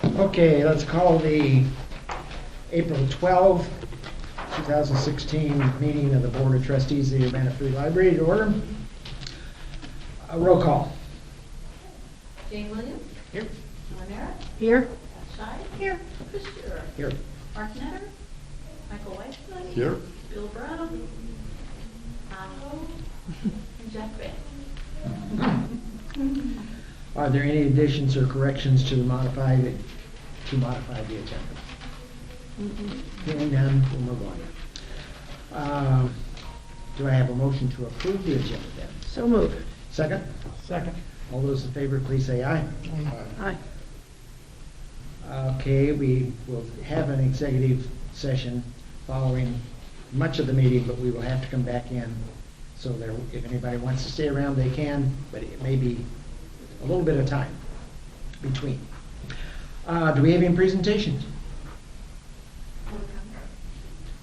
Okay, let's call the April 12, 2016 meeting of the Board of Trustees of the Urbana Free Library to order. A roll call. Jane Williams? Here. John Merritt? Here. Beth Scheid? Here. Chris Shearer? Here. Mark Netter? Michael Weissman? Here. Bill Brown? And Jeff Bay. Are there any additions or corrections to modify the agenda? Hearing none, we'll move on. Do I have a motion to approve the agenda then? So moved. Second? Second. All those in favor, please say aye. Aye. Okay, we will have an executive session following much of the meeting, but we will have to come back in. So there, if anybody wants to stay around, they can, but it may be a little bit of time between. Do we have any presentations?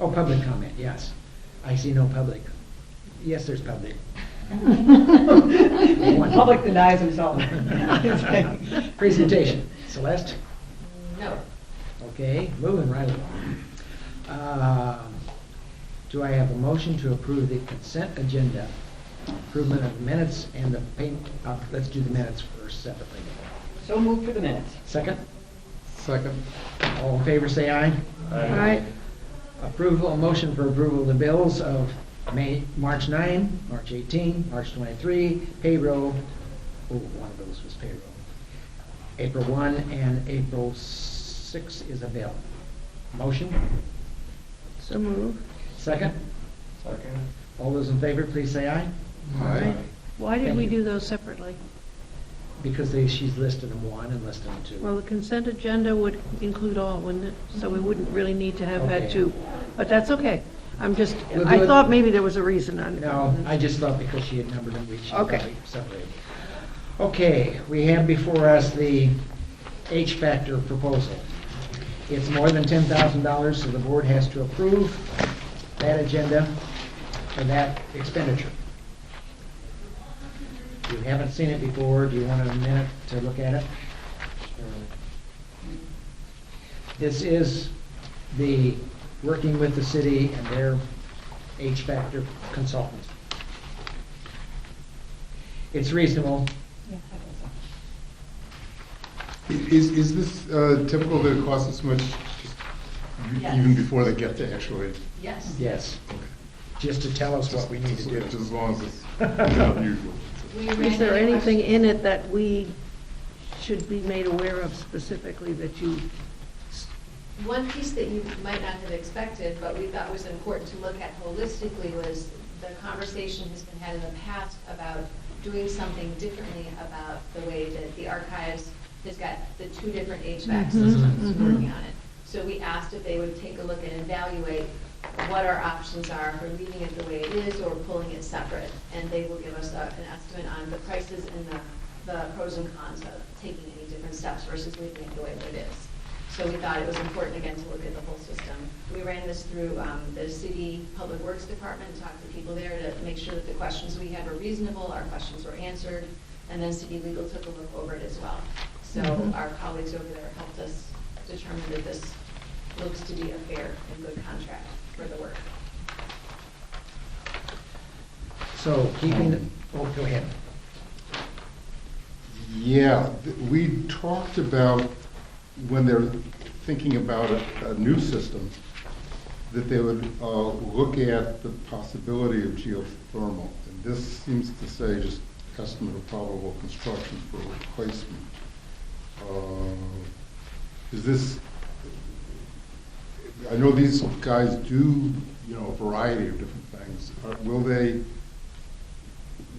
Oh, public comment, yes. I see no public. Yes, there's public. Public denies himself. Presentation. Celeste? No. Okay, moving right along. Do I have a motion to approve the consent agenda? Improvement of minutes and the payment. Let's do the minutes first separately. So moved for the minutes. Second? Second. All in favor say aye. Aye. Approval, a motion for approval of the bills of March 9, March 18, March 23, payroll. Oh, one of those was payroll. April 1 and April 6 is a bill. Motion? So moved. Second? Second. All those in favor, please say aye. Aye. Why did Thank we you. do those separately? Because she's listed them one and listed them two. Well, the consent agenda would include all, wouldn't it? So we wouldn't really need to have Okay. had two. But that's okay. We'll do I it- thought maybe there was a reason on it. No, I just thought because she had numbered them, we should Okay. probably separate. Okay, we have before us the H-factor proposal. It's more than $10,000, so the board has to approve that agenda for that expenditure. You haven't seen it before, do you want a minute to look at it? This is the working with the city and their H-factor consultant. It's reasonable. Is this typical that it costs this much Yes. even before they get to actually? Yes. Yes, just to tell us what we need to do. Just as long as it's not unusual. We Is ran there the anything question- in it that we should be made aware of specifically that you, One piece that you might not have expected, but we thought was important to look at holistically, was the conversation has been had in the past about doing something differently about the way that the archives has got the two different HVAC systems working on it. So we asked if they would take a look and evaluate what our options are for leaving it the way it is or pulling it separate. And they will give us an estimate on the prices and the pros and cons of taking any different steps versus leaving it the way that it is. So we thought it was important, again, to look at the whole system. We ran this through the city public works department, talked to people there to make sure that the questions we had were reasonable, our questions were answered, and then city legal took a look over it as well. So our colleagues over there helped us determine that this looks to be a fair and good contract for the work. So keeping, oh, go ahead. Yeah, we talked about when they're thinking about a new system, that they would look at the possibility of geothermal. And this seems to say just estimate of probable construction for replacement. Is this, I know these guys do, a variety of different things.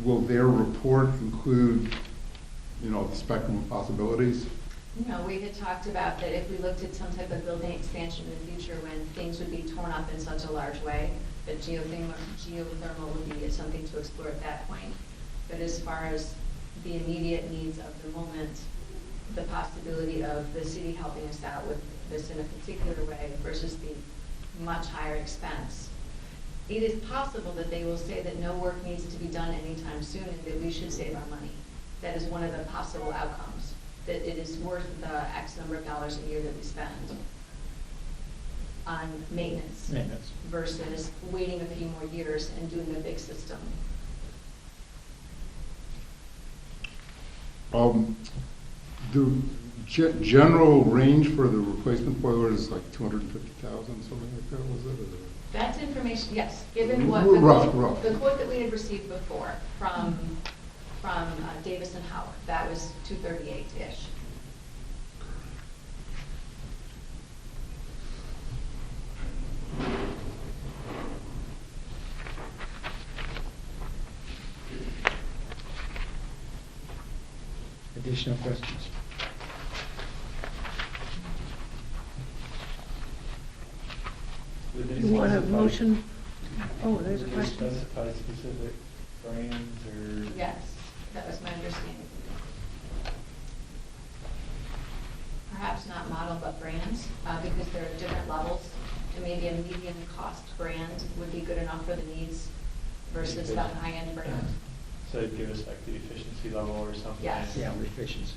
Will their report include, the spectrum of possibilities? No, we had talked about that if we looked at some type of building expansion in the future when things would be torn up in such a large way, that geothermal would be something to explore at that point. But as far as the immediate needs of the moment, the possibility of the city helping us out with this in a particular way versus the much higher expense. It is possible that they will say that no work needs to be done anytime soon and that we should save our money. That is one of the possible outcomes. that it is worth the X number of dollars a year that we spend on maintenance Maintenance. versus waiting a few more years and doing a big system. The general range for the replacement boiler is like 250,000, something like that, was it? Or- That's information, yes, given what, the Rough, quote, rough. the quote that we had received before from Davis and Howard, that was 238-ish. Additional questions? You want a motion? Oh, there's a Did they question. specify specific brands or? Yes, that was my understanding. Perhaps not model, but brands, because there are different levels, and maybe a medium cost brand would be good enough for the needs versus the high-end brand. So it'd give us like the efficiency level or something? Yes. Yeah, efficiency.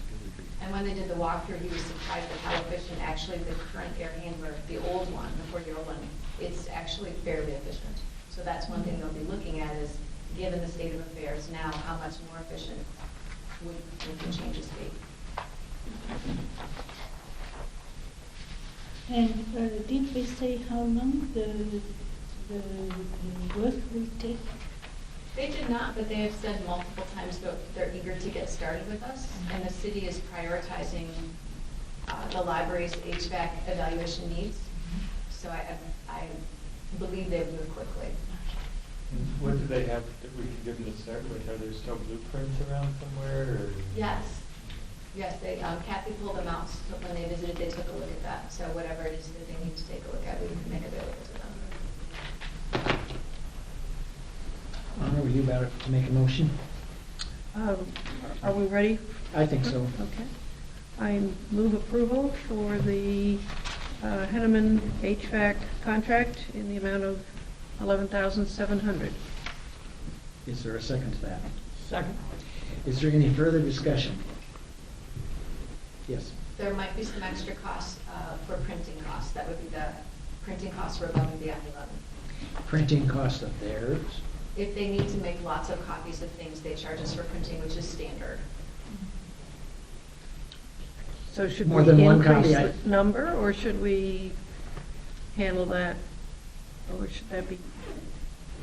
And when they did the walkthrough, he was surprised at how efficient actually the current air handler, the old one, the 4-year-old one, it's actually fairly efficient. So that's one thing they'll be looking at is, given the state of affairs now, how much more efficient would the changes be? And did we say how long the work will take? They did not, but they have said multiple times that they're eager to get started with us, and the city is prioritizing the library's HVAC evaluation needs. So I believe they move quickly. And what do they have that we can give them to start with? Are there still blueprints around somewhere or? Yes, yes, they, Kathy pulled them out, so when they visited, they took a look at that. So whatever it is that they need to take a look at, we can make available to them. Honor, were you about to make a motion? Are we ready? I think so. Okay. I move approval for the Henneman HVAC contract in the amount of $11,700. Is there a second to that? Second. Is there any further discussion? Yes. There might be some extra costs for printing costs. That would be the printing costs for above and beyond 11. Printing cost of theirs. If they need to make lots of copies of things, they charge us for printing, which is standard. So should More we than one increase copy, the number, or should we handle that? Or should that be,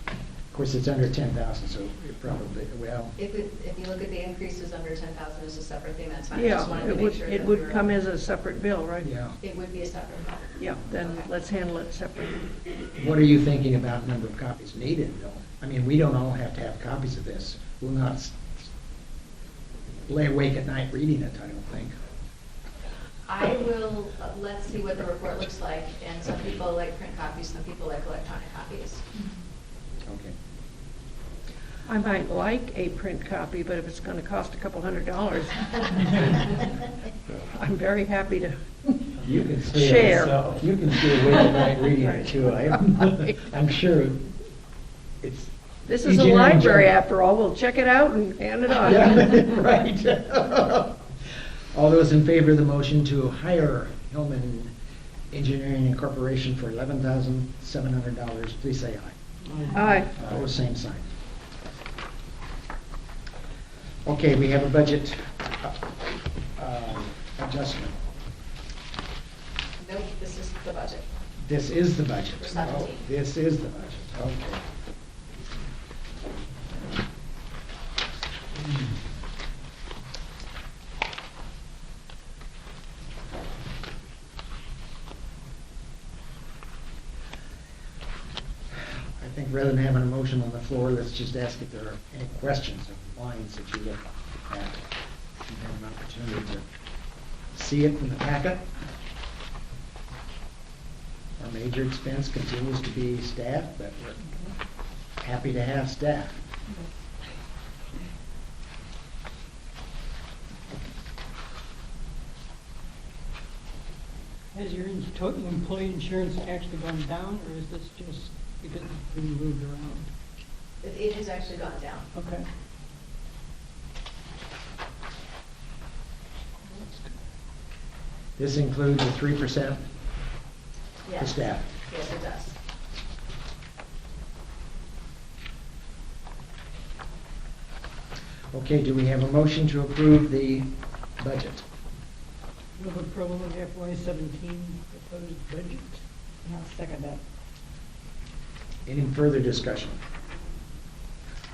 Of course, it's under 10,000, so it probably, well, If you look at the increases under 10,000 as a separate thing, that's fine. I yeah, just wanted to it make would, sure it that we would were- come as a separate bill, right? yeah. It would be a separate bill. Yeah, then let's handle it separately. What are you thinking about number of copies needed, though? I mean, we don't all have to have copies of this. We'll not lay awake at night reading it, I don't think. I will, let's see what the report looks like, and some people like print copies, some people like electronic copies. Okay. I might like a print copy, but if it's going to cost a couple $100, I'm very happy to You can stay share. You can stay awake at night reading it, too. Right. I'm sure it's. This is a engineering library, jargon. after all. We'll check it out and hand it on. Yeah, right. All those in favor of the motion to hire Hillman Engineering Incorporation for $11,700, please say aye. Aye. Opposed, same sign. Okay, we have a budget adjustment. Nope, this is the budget. This is the budget. For 17. Oh, this is the budget, okay. I think rather than having a motion on the floor, let's just ask if there are any questions of lines that you look at. You have an opportunity to see it from the packet. Our major expense continues to be staff, but we're happy to have staff. Has your total employee insurance actually gone down, or is this just because it's been moved around? It has actually gone down. Okay. This includes the 3% for Yes. staff. Yes, it does. Okay, do we have a motion to approve the budget? Move approval of FY17 proposed budget. I'll second that. Any further discussion?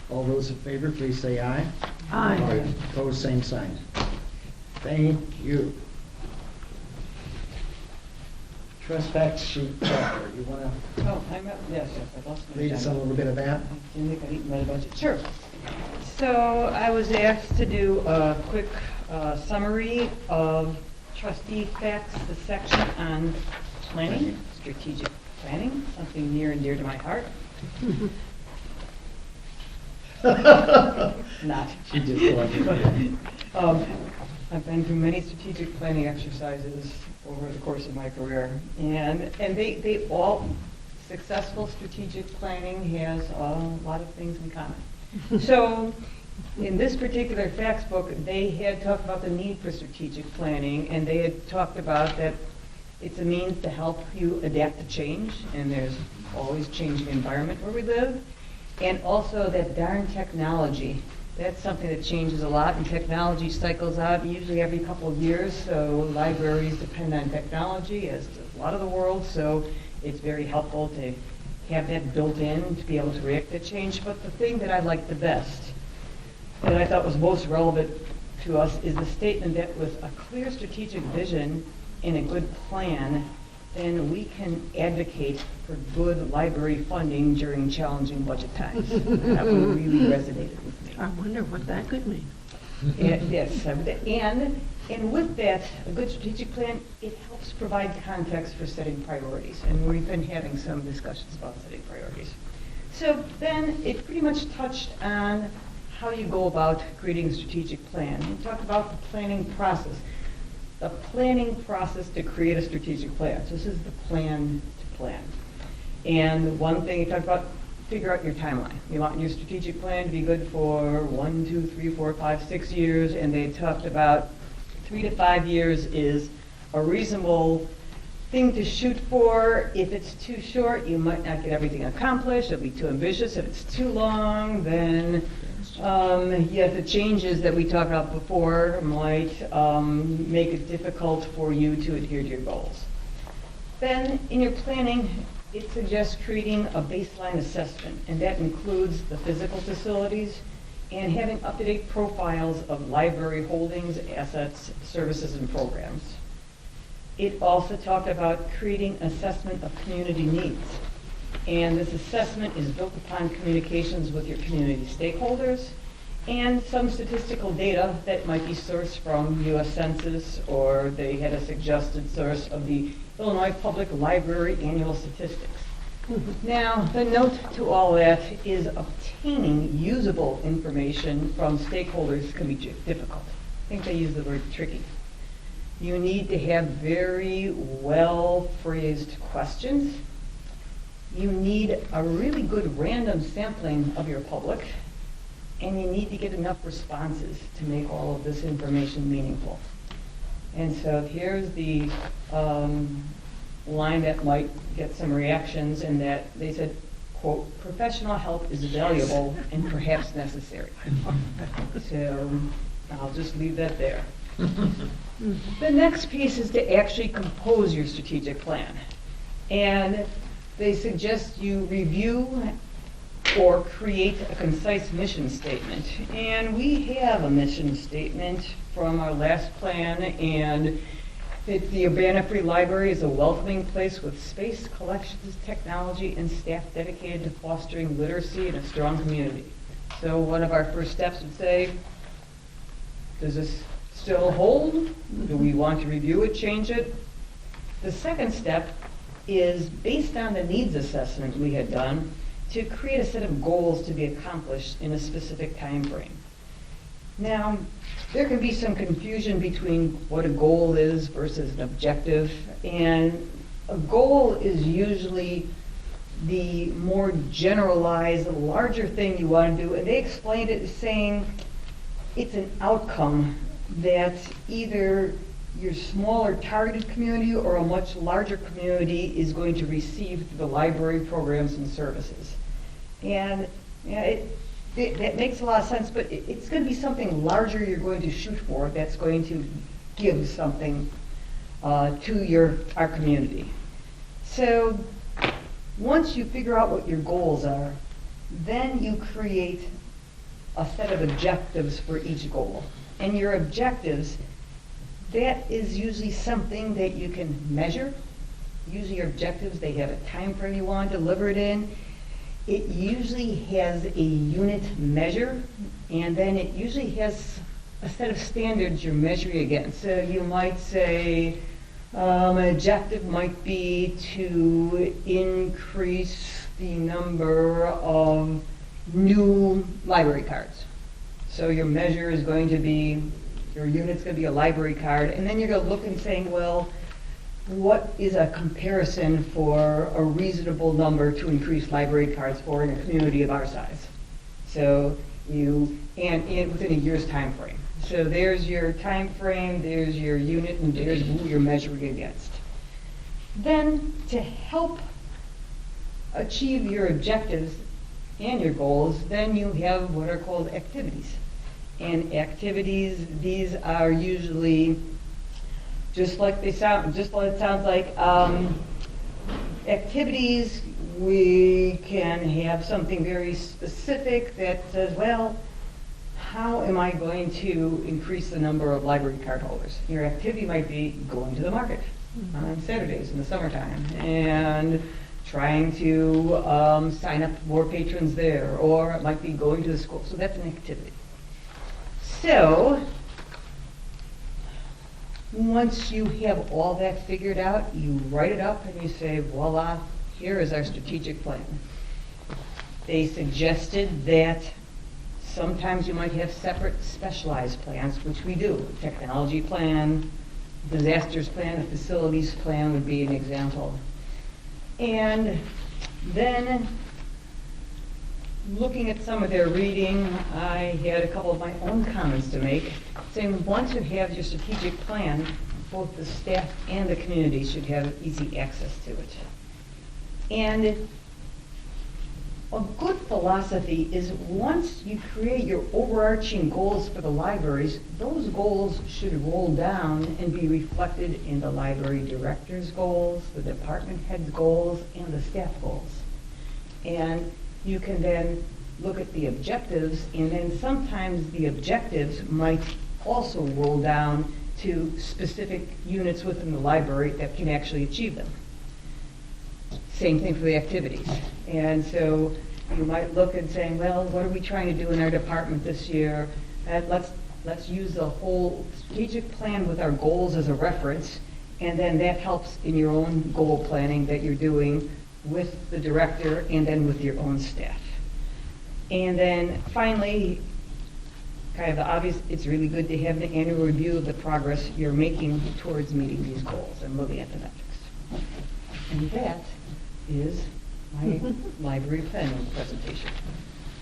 All those in favor, please say aye. Aye. Opposed, same sign. Thank you. Trust facts sheet, Barbara, you want to Oh, I'm up, yes, I lost my read us a agenda. little bit of that? I didn't think I'd eaten my budget. Sure. So I was asked to do a quick summary of trustee facts, the section on planning, strategic planning, something near and dear to my heart. Not. She just wanted to. I've been through many strategic planning exercises over the course of my career, and they all, successful strategic planning has a lot of things in common. So, in this particular facts book, they had talked about the need for strategic planning, and they had talked about that it's a means to help you adapt to change, and there's always changing environment where we live, and also that darn technology. That's something that changes a lot, and technology cycles out usually every couple of years, so libraries depend on technology, as does a lot of the world, so it's very helpful to have that built in to be able to react to change. But the thing that I liked the best, that I thought was most relevant to us, is the statement that with a clear strategic vision and a good plan, then we can advocate for good library funding during challenging budget times. That one really resonated with me. I wonder what that could mean. Yes, and with that, a good strategic plan, it helps provide context for setting priorities, and we've been having some discussions about setting priorities. So then, it pretty much touched on how you go about creating a strategic plan. We talked about the planning process. The planning process to create a strategic plan. So this is the plan to plan. And one thing you talked about, figure out your timeline. You want your strategic plan to be good for 1, 2, 3, 4, 5, 6 years, and they talked about 3 to 5 years is a reasonable thing to shoot for. If it's too short, you might not get everything accomplished. It'll be too ambitious. If it's too long, then the changes that we talked about before might make it difficult for you to adhere to your goals. Then, in your planning, it suggests creating a baseline assessment, and that includes the physical facilities and having up-to-date profiles of library holdings, assets, services, and programs. It also talked about creating assessment of community needs. And this assessment is built upon communications with your community stakeholders and some statistical data that might be sourced from U.S. Census, or they had a suggested source of the Illinois Public Library Annual Statistics. Now, the note to all that is obtaining usable information from stakeholders can be difficult. I think they use the word tricky. You need to have very well-phrased questions. You need a really good random sampling of your public, and you need to get enough responses to make all of this information meaningful. And so here's the line that might get some reactions, in that they said, quote, "Professional help is valuable and perhaps necessary." So I'll just leave that there. The next piece is to actually compose your strategic plan. And they suggest you review or create a concise mission statement. And we have a mission statement from our last plan, and the Urbana Free Library is a welcoming place with space, collections, technology, and staff dedicated to fostering literacy in a strong community. So one of our first steps would say, does this still hold? Do we want to review it, change it? The second step is, based on the needs assessment we had done, to create a set of goals to be accomplished in a specific time frame. Now, there can be some confusion between what a goal is versus an objective, and a goal is usually the more generalized, larger thing you want to do, and they explained it as saying it's an outcome that either your smaller targeted community or a much larger community is going to receive through the library programs and services. And that makes a lot of sense, but it's going to be something larger you're going to shoot for that's going to give something to our community. So once you figure out what your goals are, then you create a set of objectives for each goal. And your objectives, that is usually something that you can measure. Usually your objectives, they have a time frame you want to deliver it in. It usually has a unit measure, and then it usually has a set of standards you're measuring against. So you might say an objective might be to increase the number of new library cards. So your measure is going to be, your unit's going to be a library card, and then you're going to look and say, well, what is a comparison for a reasonable number to increase library cards for in a community of our size? So and within a year's time frame. So there's your time frame, there's your unit, and there's who you're measuring against. Then to help achieve your objectives and your goals, then you have what are called activities. And activities, these are usually just like it sounds like. Activities, we can have something very specific that says, well, how am I going to increase the number of library card holders? Your activity might be going to the market on Saturdays in the summertime and trying to sign up more patrons there, or it might be going to the school. So that's an activity. So once you have all that figured out, you write it up and you say, voila, here is our strategic plan. They suggested that sometimes you might have separate specialized plans, which we do. A technology plan, disasters plan, a facilities plan would be an example. And then looking at some of their reading, I had a couple of my own comments to make, saying once you have your strategic plan, both the staff and the community should have easy access to it. And a good philosophy is once you create your overarching goals for the libraries, those goals should roll down and be reflected in the library director's goals, the department head's goals, and the staff goals. And you can then look at the objectives, and then sometimes the objectives might also roll down to specific units within the library that can actually achieve them. Same thing for the activities. And so you might look and say, well, what are we trying to do in our department this year? Let's use the whole strategic plan with our goals as a reference, and then that helps in your own goal planning that you're doing with the director and then with your own staff. And then finally, kind of the obvious, it's really good to have an annual review of the progress you're making towards meeting these goals and looking at the metrics. And that is my library planning presentation.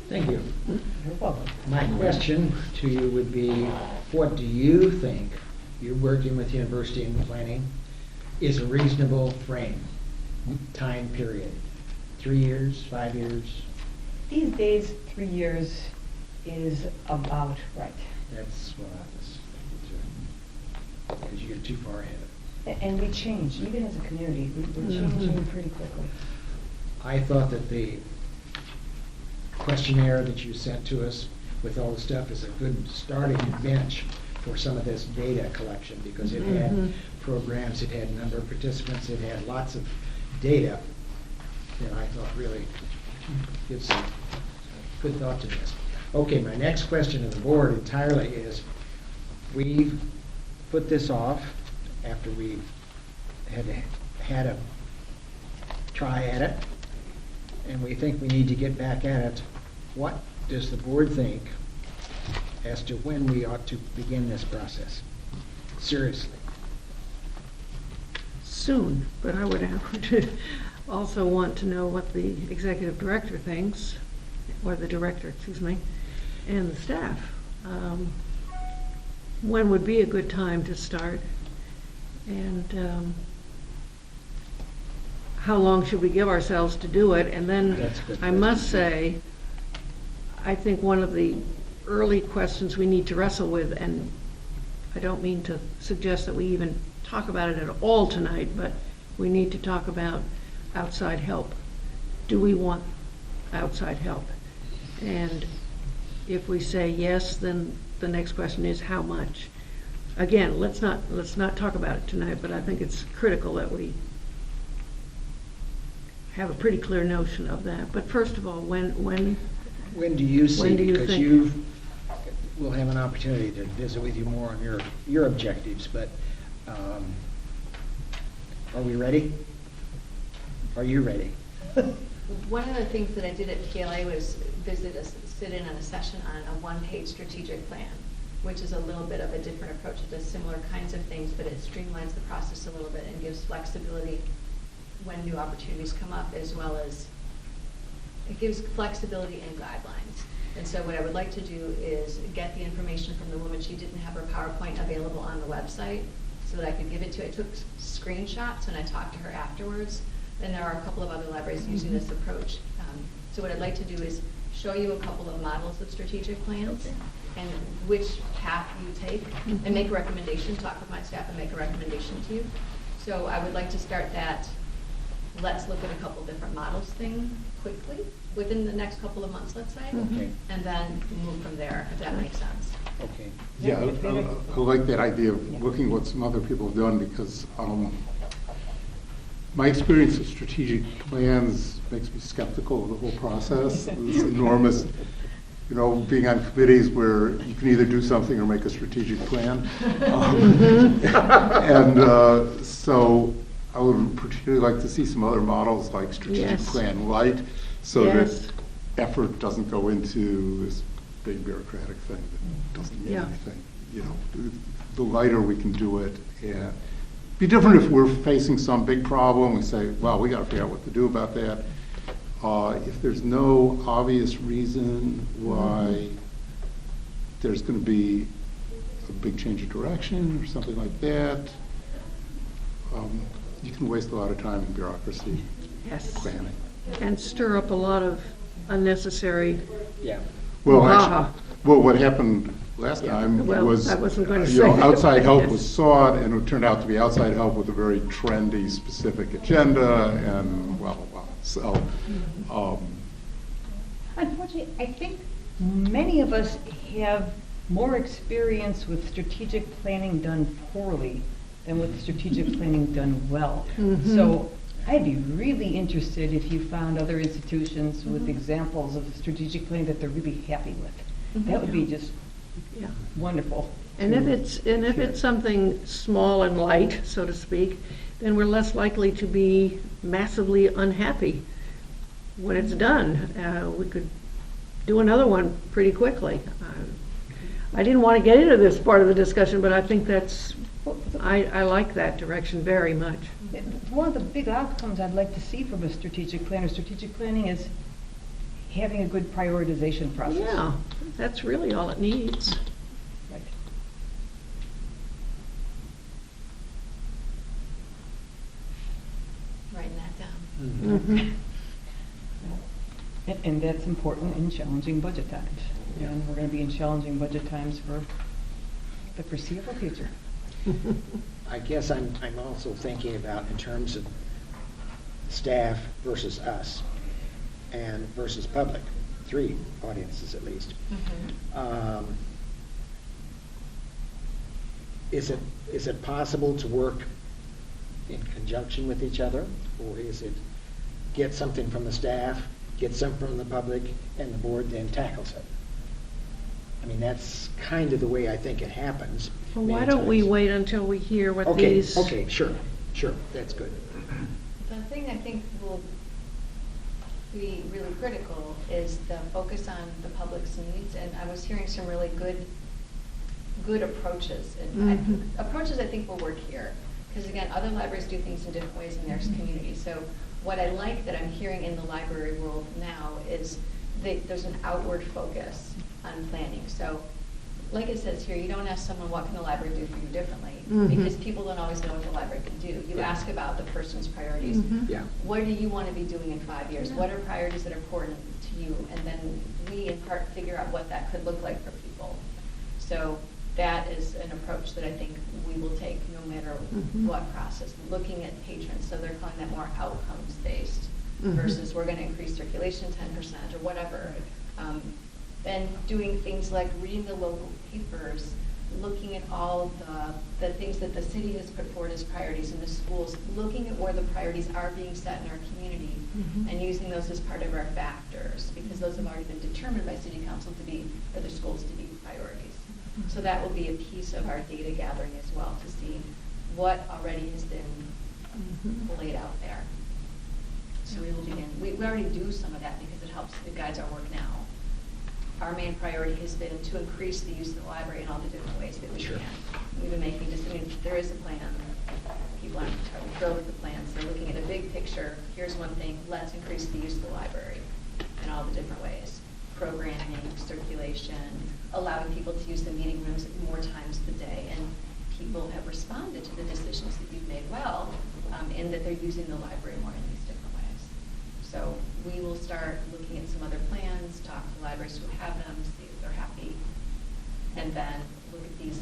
Thank you. You're welcome. My question to you would be, what do you think, you're working with university and planning, is a reasonable frame, time period? 3 years, 5 years? These days, 3 years is about right. That's what I was thinking too. Because you get too far ahead of it. And we change, even as a community, we're changing pretty quickly. I thought that the questionnaire that you sent to us with all the stuff is a good starting bench for some of this data collection, because it had programs, it had number of participants, it had lots of data that I thought really gives some good thought to this. Okay, my next question to the board entirely is, we've put this off after we had a try at it, and we think we need to get back at it. What does the board think as to when we ought to begin this process? Seriously. Soon, but I would also want to know what the executive director thinks, or the director, excuse me, and the staff. When would be a good time to start? And how long should we give ourselves to do it? And then, That's a good I must say, I think one of the early questions we need to wrestle with, and I don't mean to suggest that we even talk about it at all tonight, but we need to talk about outside help. Do we want outside help? And if we say yes, then the next question is how much? Again, let's not talk about it tonight, but I think it's critical that we have a pretty clear notion of that. But first of all, when When do you see, When do you because think? we'll have an opportunity to visit with you more on your objectives, but are we ready? Are you ready? One of the things that I did at PLA was sit in on a session on a one-page strategic plan, which is a little bit of a different approach. It does similar kinds of things, but it streamlines the process a little bit and gives flexibility when new opportunities come up, as well as it gives flexibility and guidelines. And so what I would like to do is get the information from the woman. She didn't have her PowerPoint available on the website so that I could give it to her. I took screenshots and I talked to her afterwards. And there are a couple of other libraries using this approach. So what I'd like to do is show you a couple of models of strategic plans and which path you take, and make a recommendation, talk with my staff and make a recommendation to you. So I would like to start that let's look at a couple different models thing quickly within the next couple of months, let's say, Okay. and then move from there, if that makes sense. Okay. Yeah, I like that idea of looking at what some other people have done, because my experience with strategic plans makes me skeptical of the whole process. It's enormous, being on committees where you can either do something or make a strategic plan. So I would particularly like to see some other models like strategic Yes. plan light, so Yes. that effort doesn't go into this big bureaucratic thing that doesn't mean Yeah. anything. The lighter we can do it, and be different if we're facing some big problem. We say, well, we got to figure out what to do about that. If there's no obvious reason why there's going to be a big change of direction or something like that, you can waste a lot of time in bureaucracy Yes. planning. And stir up a lot of unnecessary, Yeah. Well, Wow. actually, what happened last time Well, was, I wasn't going to say that. outside help Yes. was sought, and it turned out to be outside help with a very trendy, specific agenda, and blah, blah, blah. So, Unfortunately, I think many of us have more experience with strategic planning done poorly than with strategic planning done well. Mhm. So I'd be really interested if you found other institutions with examples of strategic planning that they're really happy with. That would be just yeah. wonderful. And if it's something small and light, so to speak, then we're less likely to be massively unhappy when it's done. We could do another one pretty quickly. I didn't want to get into this part of the discussion, but I think I like that direction very much. One of the big outcomes I'd like to see from a strategic plan or strategic planning is having a good prioritization process. Yeah, that's really all it needs. Right. Writing that down. Mhm. And that's important in challenging budget times. And we're going to be in challenging budget times for the foreseeable future. I guess I'm also thinking about in terms of staff versus us and versus public, 3 audiences at least. Is it possible to work in conjunction with each other, or is it get something from the staff, get something from the public, and the board then tackles it? I mean, that's kind of the way I think it happens. Well, why many don't we times. wait until we hear what Okay, these... okay, sure, that's good. The thing I think will be really critical is the focus on the public's needs, and I was hearing some really good approaches. And approaches I think will work here, because again, other libraries do things in different ways in their community. So what I like that I'm hearing in the library world now is there's an outward focus on planning. So like it says here, you don't ask someone, what can the library do for you differently? because people don't always know what the library can do. You ask about the person's priorities. Yeah. What do you want to be doing in 5 years? What are priorities that are important to you? And then we, in part, figure out what that could look like for people. So that is an approach that I think we will take no matter what process, looking at patrons. So they're calling that more outcomes-based versus we're going to increase circulation 10% or whatever. Then doing things like reading the local papers, looking at all the things that the city has put forward as priorities in the schools, looking at where the priorities are being set in our community and using those as part of our factors, because those have already been determined by city council to be, for the schools to be priorities. So that will be a piece of our data gathering as well, to see what already has been laid out there. So we will begin. We already do some of that because it helps, it guides our work now. Our main priority has been to increase the use of the library in all the different ways that we can. We've been making this, I mean, there is a plan. People aren't entirely thrilled with the plans. They're looking at a big picture. Here's one thing, let's increase the use of the library in all the different ways. Programming, circulation, allowing people to use the meeting rooms more times a day. And people have responded to the decisions that you've made well, in that they're using the library more in these different ways. So we will start looking at some other plans, talk to libraries who have them, see if they're happy, and then look at these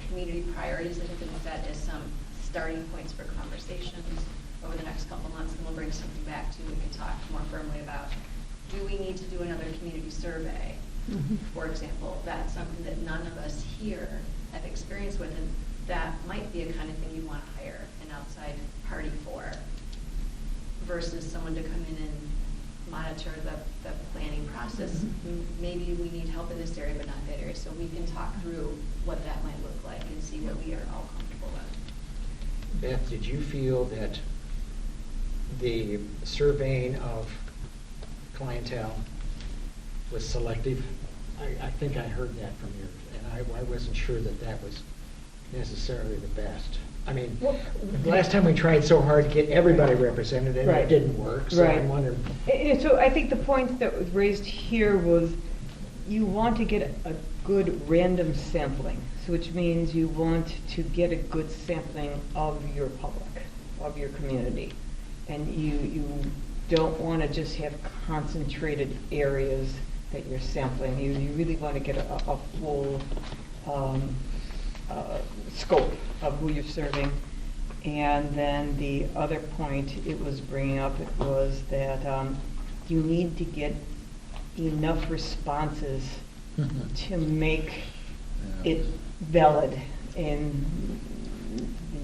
community priorities that have been set as some starting points for conversations over the next couple months, and we'll bring something back to you. We can talk more firmly about, do we need to do another community survey? For example, that's something that none of us here have experience with, and that might be a kind of thing you want to hire an outside party for, versus someone to come in and monitor the planning process. Maybe we need help in this area, but not that area. So we can talk through what that might look like and see what we are all comfortable with. Beth, did you feel that the surveying of clientele was selective? I think I heard that from yours, and I wasn't sure that that was necessarily the best. I mean, the last time we tried so hard to get everybody represented, and it didn't work, so I wondered. So I think the point that was raised here was you want to get a good random sampling, so which means you want to get a good sampling of your public, of your community. And you don't want to just have concentrated areas that you're sampling. You really want to get a full scope of who you're serving. And then the other point it was bringing up was that you need to get enough responses to make it valid in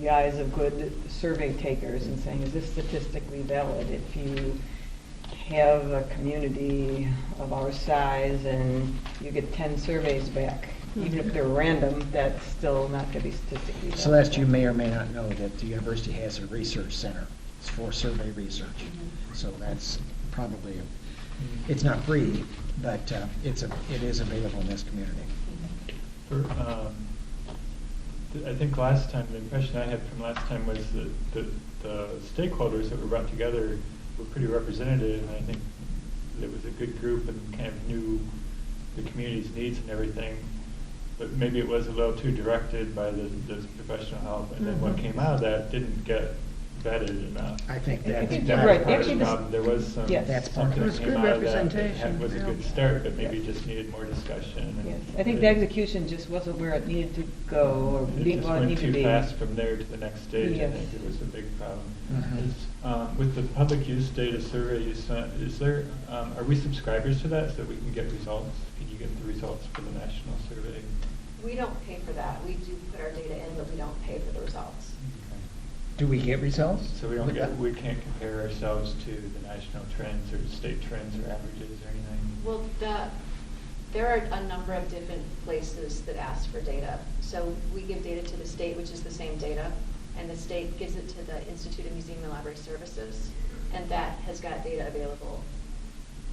the eyes of good survey takers, and saying, is this statistically valid? If you have a community of our size and you get 10 surveys back, even if they're random, that's still not going to be statistically valid. Celeste, you may or may not know that the university has a research center for survey research. So that's probably, it's not free, but it is available in this community. I think last time, the impression I had from last time was that the stakeholders that were brought together were pretty representative, and I think it was a good group and kind of knew the community's needs and everything. But maybe it was a little too directed by the professional help, and then what came out of that didn't get vetted enough. I think that was right. part of the problem. There was some That's part something of it. that It was came good out of that representation, was a yeah. good start, but maybe just needed more discussion. Yes. I think the execution just wasn't where it needed to go, or It being just what it went needed to too be. fast from there to the next stage. Yes. I think it was a big problem. Mhm. With the public use data survey you sent, is there, are we subscribers to that so that we can get results? Can you get the results for the national survey? We don't pay for that. We do put our data in, but we don't pay for the results. Do we get results? So we don't get, we can't compare ourselves to the national trends or state trends or averages or anything? Well, there are a number of different places that ask for data. So we give data to the state, which is the same data, and the state gives it to the Institute of Museum and Library Services, and that has got data available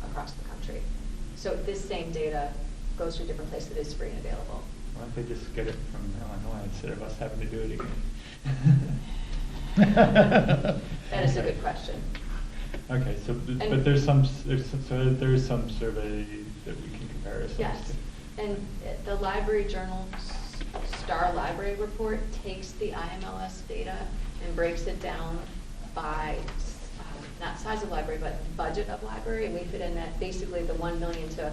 across the country. So this same data goes to a different place that is free and available. Why don't they just get it from Illinois instead of us having to do it again? That is a good question. Okay, so but there's some survey that we can compare ourselves Yes, to. and the Library Journal STAR library report takes the IMLS data and breaks it down by, not size of library, but budget of library, and we fit in that basically the $1 million to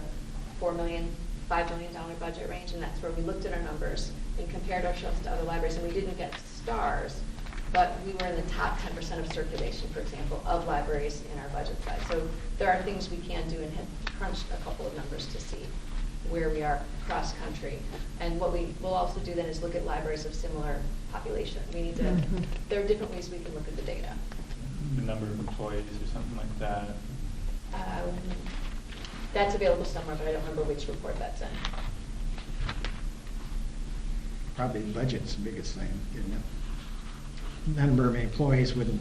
$4 million, $5 million budget range, and that's where we looked at our numbers and compared ourselves to other libraries, and we didn't get stars, but we were in the top 10% of circulation, for example, of libraries in our budget size. So there are things we can do, and have crunched a couple of numbers to see where we are cross country. And what we will also do then is look at libraries of similar population. We need to, there are different ways we can look at the data. The number of employees or something like that. That's available somewhere, but I don't remember which report that's in. Probably the budget's the biggest thing, isn't it? Number of employees wouldn't,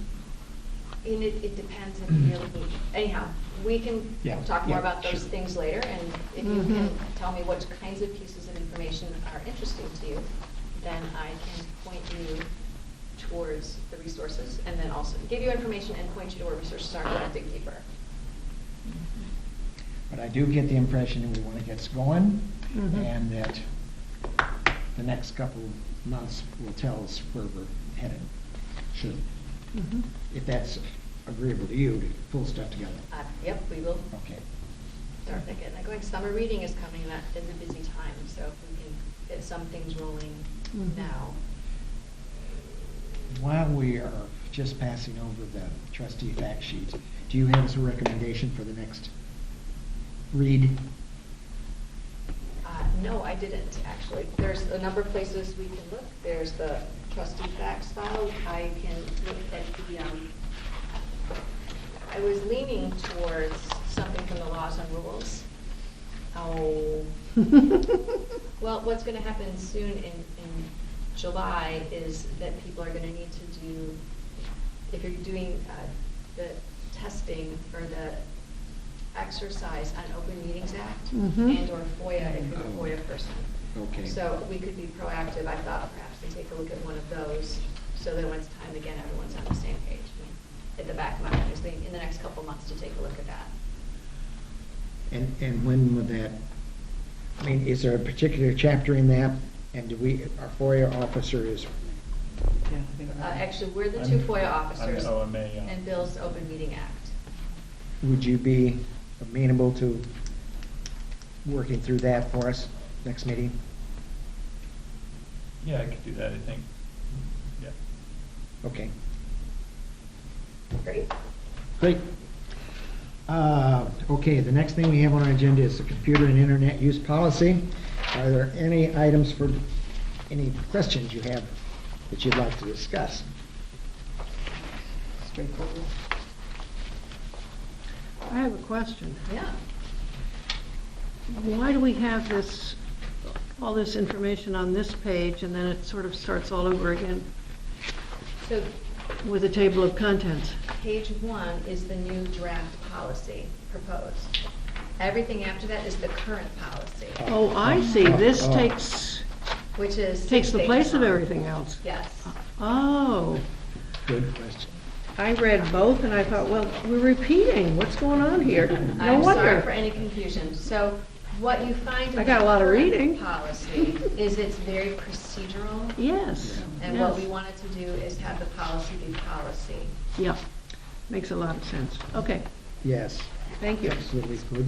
And it depends if you really, anyhow, we can Yeah, talk more yeah, about those sure. things later, and if you can tell me what kinds of pieces of information are interesting to you, then I can point you towards the resources, and then also give you information and point you to where resources are, and dig deeper. but I do get the impression that we want to get us going, and that the next couple of months will tell us where we're headed. Should, if that's agreeable to you, to pull stuff together. Yep, we will Okay. start thinking. Like going, summer reading is coming, and that is a busy time, so if we can get some things rolling now. While we are just passing over the trustee fact sheet, do you have us a recommendation for the next read? No, I didn't, actually. There's a number of places we can look. There's the trustee facts file. I can look at the, I was leaning towards something from the laws and rules. Oh. Well, what's going to happen soon in July is that people are going to need to do, if you're doing the testing or the exercise on Open Meetings Act and or FOIA if you're a FOIA person. Okay. So we could be proactive, I thought, perhaps, and take a look at one of those, so that when it's time again, everyone's on the same page. I mean, at the back of my mind is thinking in the next couple months to take a look at that. And when would that, I mean, is there a particular chapter in that? And do we, our FOIA officer is, Yeah, I think Actually, we're the two FOIA I'm officers, the OMA, yeah. and Bill's Open Meeting Act. would you be amenable to working through that for us next meeting? Yeah, I could do that, I think. Yeah. Okay, Great. great. Okay, the next thing we have on our agenda is the computer and internet use policy. Are there any items for, any questions you have that you'd like to discuss? straightforward. I have a question. Yeah. Why do we have this, all this information on this page, and then it sort of starts all over again So with a table of contents? page 1 is the new draft policy proposed. Everything after that is the current policy, Oh, I see. This takes which is the 6 place pages of long. everything else. Yes. Oh, Good question. I read both and I thought, well, we're repeating. What's going on here? No I'm sorry for wonder. any confusion. So what you find in I got a the lot of current reading. policy is it's very procedural. Yes. And what yes. we wanted to do is have the policy be policy. Yep. Makes a lot of sense. Okay, Yes, thank you. absolutely good.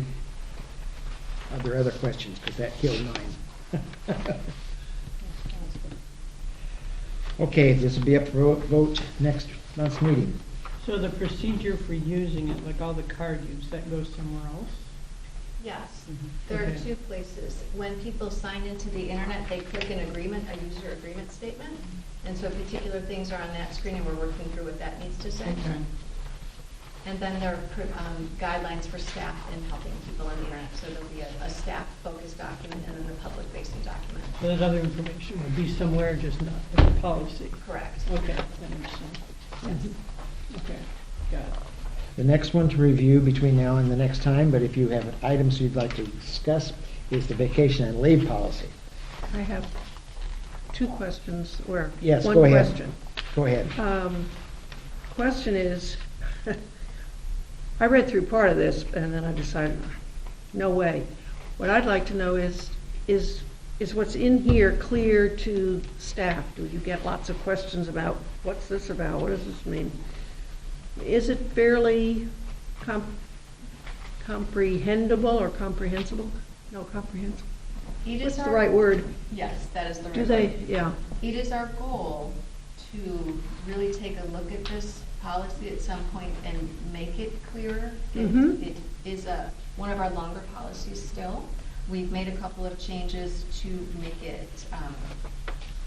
Are there other questions? Because that killed mine. Okay, this will be up for vote next month's meeting. So the procedure for using it, like all the card use, that goes somewhere else? Yes. Mhm. There are Okay. 2 places. When people sign into the internet, they click an agreement, a user agreement statement. And so particular things are on that screen, and we're working through what that needs to say. Okay. And then there are guidelines for staff in helping people on the internet. So there'll be a staff-focused document and then the public-facing document. So that other information would be somewhere, just not in the policy? Correct. Okay, that makes sense. Yes. Okay, got it. The next one to review between now and the next time, but if you have items you'd like to discuss, is the vacation and leave policy. I have 2 questions, or Yes, one go ahead. question. Go ahead. Question is, I read through part of this, and then I decided, no way. What I'd like to know is is what's in here clear to staff? Do you get lots of questions about, what's this about, what does this mean? Is it fairly comprehensible or comprehensible? No, comprehensible. It What's is the our- right word? Yes, that is the right Do word. they, yeah. It is our goal to really take a look at this policy at some point and make it clearer. Mhm. It is one of our longer policies still. We've made a couple of changes to make it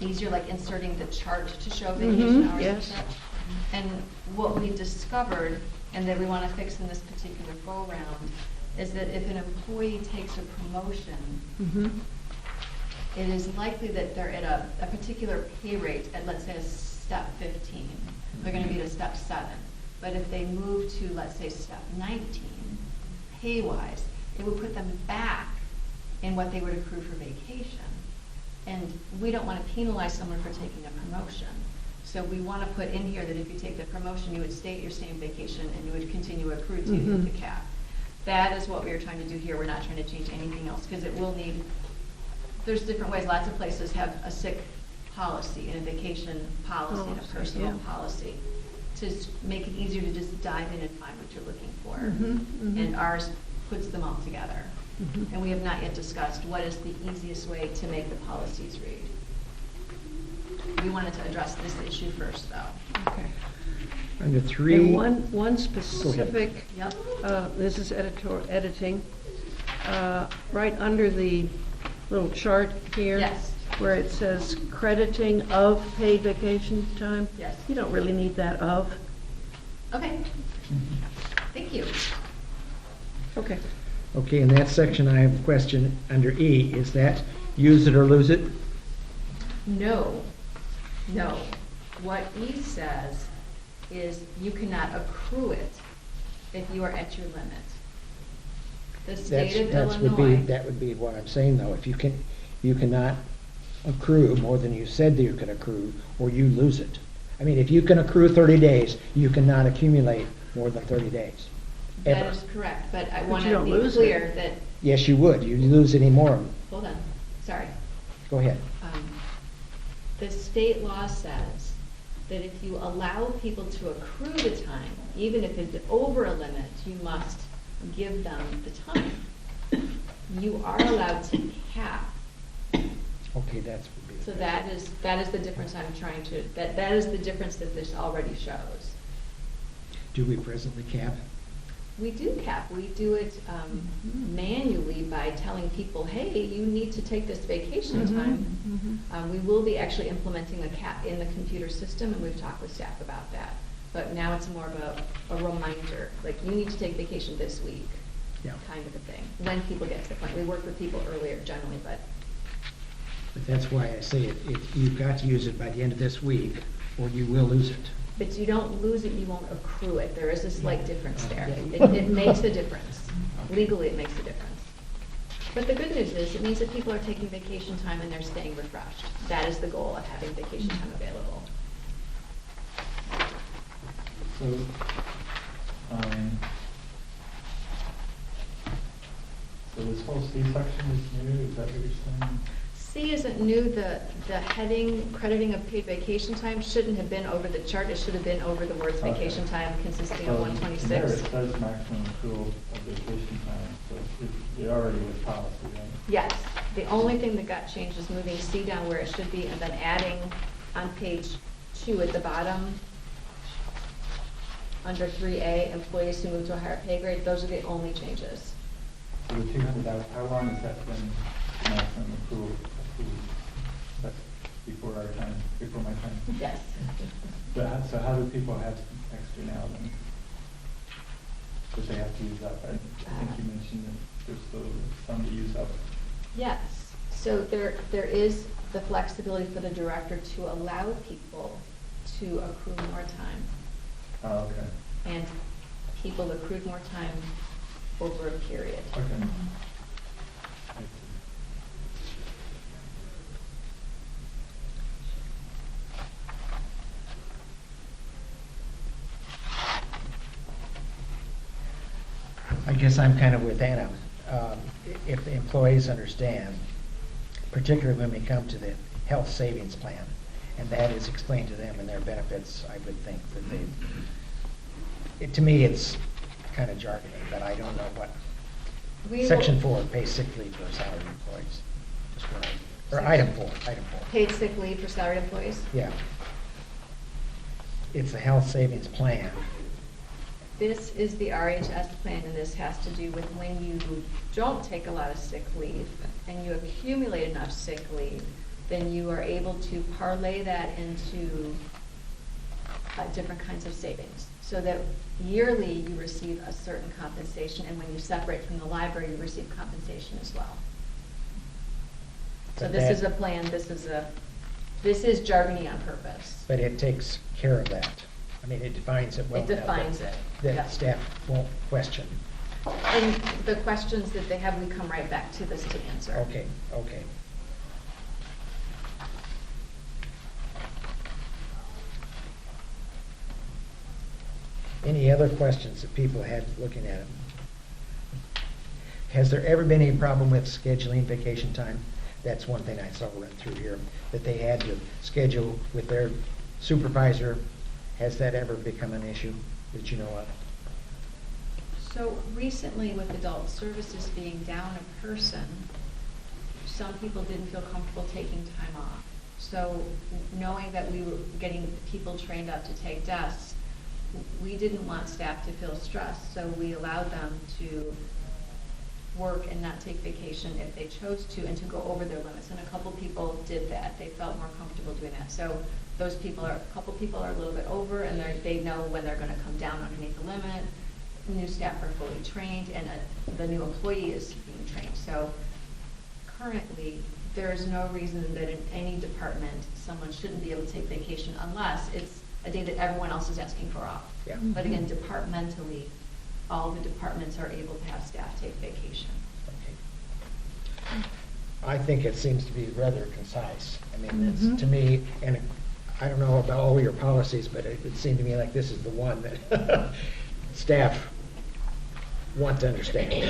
easier, like inserting the chart to show vacation hours and yes. such. And what we discovered, and that we want to fix in this particular go-round, is that if an employee takes a promotion, Mhm. it is likely that they're at a particular pay rate at, let's say, a step 15. They're going to be at a step 7. But if they move to, let's say, step 19, pay-wise, it would put them back in what they would accrue for vacation. And we don't want to penalize someone for taking a promotion. So we want to put in here that if you take the promotion, you would stay at your same vacation and you would continue to accrue to hit the cap. That is what we are trying to do here. We're not trying to change anything else, because it will need, there's different ways. Lots of places have a sick policy and a vacation policy and a Policy, personal yeah. policy to make it easier to just dive in and find what you're looking for. Mhm, mhm. And ours puts them all together. Mhm. And we have not yet discussed what is the easiest way to make the policies read. We wanted to address this issue first, though. Okay. Under 3. And one specific, Yep. this is editing, right under the little chart here. Yes. Where it says crediting of paid vacation time. Yes. You don't really need that of. Okay. Thank you. Okay. Okay, in that section, I have a question under E. Is that use it or lose it? No, no. What E says is you cannot accrue it if you are at your limit. The state of Illinois. That would be what I'm saying, though. If you cannot accrue more than you said that you could accrue, or you lose it. I mean, if you can accrue 30 days, you cannot accumulate more than 30 days, ever. That is correct, but I But want you to don't be lose clear it. that, Yes, you would. You lose any more. hold on, sorry. Go ahead. The state law says that if you allow people to accrue the time, even if it's over a limit, you must give them the time. You are allowed to cap. Okay, that's. So that is the difference I'm trying to, that is the difference that this already shows. Do we presently cap? We do cap. We do it manually by telling people, hey, you need to take this vacation time. We will be actually implementing a cap in the computer system, and we've talked with staff about that. But now it's more of a reminder, like you need to take vacation this week, Yeah. kind of a thing. When people get to the point, we work with people earlier generally, but But that's why I say you've got to use it by the end of this week, or you will lose it. But you don't lose it, you won't accrue it. There is a slight difference there. Yeah. It makes a difference. Legally, it makes a difference. But the good news is, it means that people are taking vacation time and they're staying refreshed. That is the goal of having vacation time available. So this whole C section is new, is that what you're saying? C isn't new. The heading, crediting of paid vacation time, shouldn't have been over the chart. It should have been over the words Okay. vacation time consisting So of There 126. it says maximum accrual of vacation time, so it already was policy, right? Yes, the only thing that got changed is moving C down where it should be and then adding on page 2 at the bottom, under 3A, employees who move to a higher pay grade. Those are the only changes. So the 200 hours, how long has that been maximum accrual? That's before our time, before my time. Yes. So how do people have extra now then? Because they have to use up, I think you mentioned that there's still some to use up. Yes, so there is the flexibility for the director to allow people to accrue more time. Oh, okay. And people accrued more time over a period. Okay. I see. I guess I'm kind of with Anna. If the employees understand particularly when we come to the health savings plan. And that is explained to them and their benefits. I would think that to me, it's kind of jargony, but I don't know what. We Section will- 4, pay sick leave for salaried employees. Just what or Section- item 4. Paid sick leave for salaried employees. Yeah. It's the health savings plan. This is the RHS plan, and this has to do with when you don't take a lot of sick leave and you accumulate enough sick leave, then you are able to parlay that into different kinds of savings. So that yearly you receive a certain compensation, and when you separate from the library, you receive compensation as well. So But this that- is a plan, this is jargony on purpose. But it takes care of that. I mean, it defines it well. It enough defines that- it, That yeah. staff won't question. And the questions that they have, we come right back to this to answer. Okay. Any other questions that people had looking at it? Has there ever been any problem with scheduling vacation time? That's one thing I saw run through here, that they had to schedule with their supervisor. Has that ever become an issue that you know of? So recently, with adult services being down a person, some people didn't feel comfortable taking time off. So knowing that we were getting people trained up to take desks, we didn't want staff to feel stressed, so we allowed them to work and not take vacation if they chose to, and to go over their limits. And a couple people did that. They felt more comfortable doing that. So those people a couple people are a little bit over, and they know when they're going to come down underneath the limit. New staff are fully trained, and the new employee is being trained. So currently, there is no reason that in any department, someone shouldn't be able to take vacation unless it's a day that everyone else is asking for off. Yeah. But again, departmentally, all the departments are able to have staff take vacation. Okay. I think it seems to be rather concise. I mean, it's, to me, and I don't know about all your policies, but it would seem to me like this is the one that staff want to understand.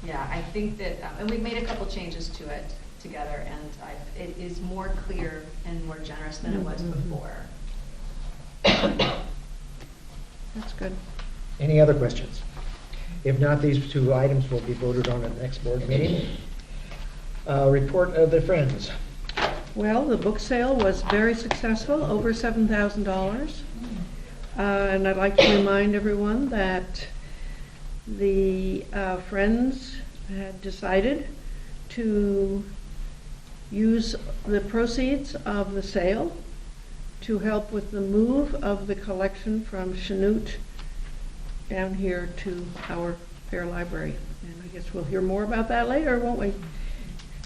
Yeah, I think that, and we made a couple changes to it together, and it is more clear and more generous than it was before. That's good. Any other questions? If not, these two items will be voted on at the next board meeting. Report of the Friends. Well, the book sale was very successful, over $7,000. And I'd like to remind everyone that the Friends had decided to use the proceeds of the sale to help with the move of the collection from Chanute down here to our Fair Library. And I guess we'll hear more about that later, won't we?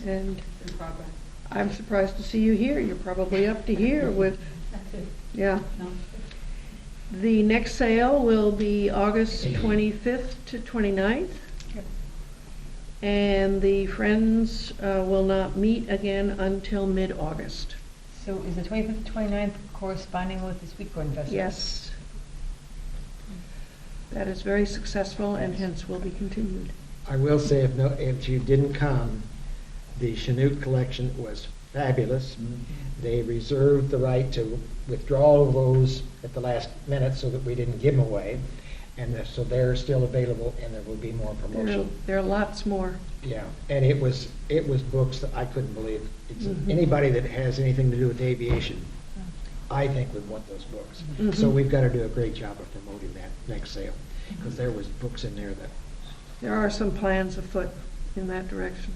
And In progress. I'm surprised to see you here. You're probably up to here with, yeah. The next sale will be August 25th to 29th. And the Friends will not meet again until mid-August. So is the 25th, 29th corresponding with the Sweet Corn Festival? Yes. That is very successful and hence will be continued. I will say, if you didn't come, the Chanute collection was fabulous. They reserved the right to withdraw all of those at the last minute so that we didn't give them away. And so they're still available, and there will be more promotion. There are lots more. Yeah, and it was books that I couldn't believe. It's anybody that has anything to do with aviation, I think would want those books. So we've got to do a great job of promoting that next sale, because there was books in there that. There are some plans afoot in that direction.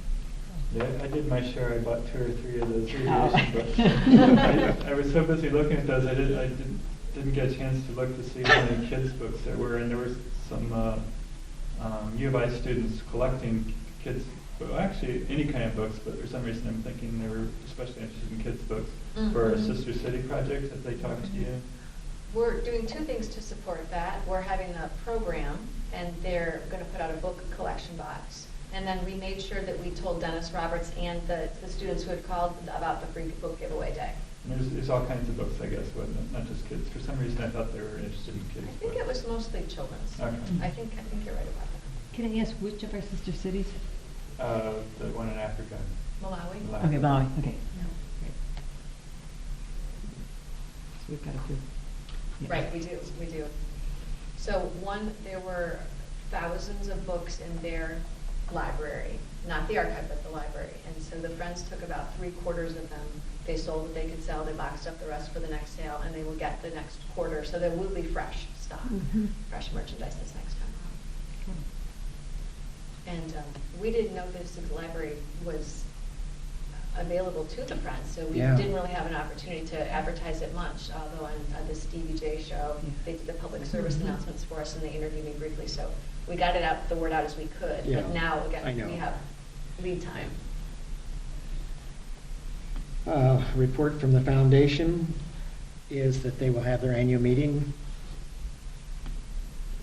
Yeah, I did my share. I bought 2 or 3 of those aviation books. I was so busy looking at those, I didn't get a chance to look to see how many kids' books there were, and there were some U of I students collecting kids, well, actually any kind of books, but for some reason I'm thinking they were especially interested in kids' books for a Sister City project that they talked to you. We're doing 2 things to support that. We're having a program, and they're going to put out a book collection box. And then we made sure that we told Dennis Roberts and the students who had called about the free book giveaway day. And there's all kinds of books, I guess, wasn't it? Not just kids. For some reason, I thought they were interested in kids. I think it was mostly children's. Okay. I think you're right about that. Can I ask which of our sister cities? The one in Africa. Malawi? Okay, Molly, okay. No. So we've got a few. Yeah. Right, we do. So there were thousands of books in their library, not the archive, but the library. And so the Friends took about 3/4 of them. They sold what they could sell, they boxed up the rest for the next sale, and they will get the next quarter. So there will be fresh stock, fresh merchandise this next time around. And we didn't know this library was available to the Friends, so we Yeah. didn't really have an opportunity to advertise it much, although on the Stevie J show, they did the public service announcements for us and they interviewed me briefly, so we got the word out as we could. Yeah, But now, I again, know. we have lead time. Report from the foundation is that they will have their annual meeting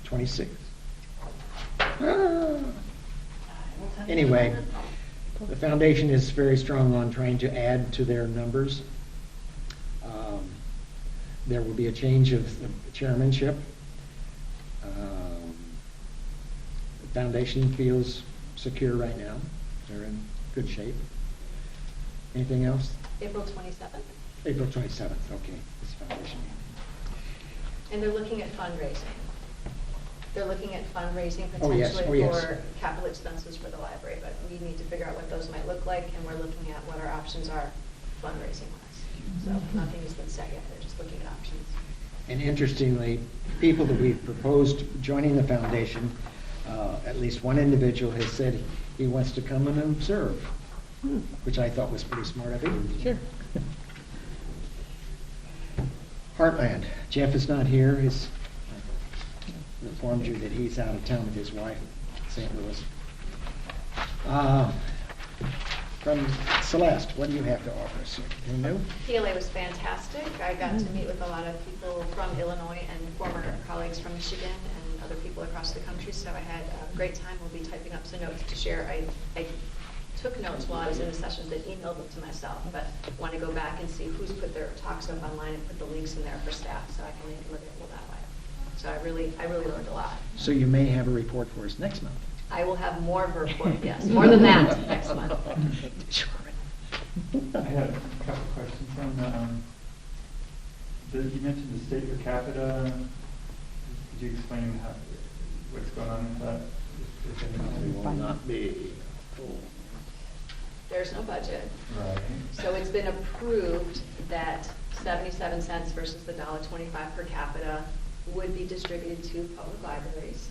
26th. Anyway, the foundation is very strong on trying to add to their numbers. There will be a change of the chairmanship. The foundation feels secure right now. They're in good shape. Anything else? April 27th, April 27th, okay, this foundation. and they're looking at fundraising. They're looking at fundraising Oh, yes, potentially oh, yes. for capital expenses for the library, but we need to figure out what those might look like, and we're looking at what our options are fundraising-wise. So nothing has been set yet, they're just looking at options. And interestingly, people that we've proposed joining the foundation, at least one individual has said he wants to come and observe, which I thought was pretty smart of him. Sure. Heartland, Jeff is not here. He's informed you that he's out of town with his wife in St. Louis. From Celeste, what do you have to offer us? Anything new? PLA was fantastic. I got to meet with a lot of people from Illinois and former colleagues from Michigan and other people across the country, so I had a great time. We'll be typing up some notes to share. I took notes while I was in the sessions and emailed them to myself, but want to go back and see who's put their talks up online and put the links in there for staff, so I can look at it that way. So I really learned a lot. So you may have a report for us next month. I will have more of a report, yes, more than that next month. I had a couple questions on you mentioned the state per capita. Could you explain what's going on with that? It will not be full. There's no budget. Right. So it's been approved that 77 cents versus the $1.25 per capita would be distributed to public libraries.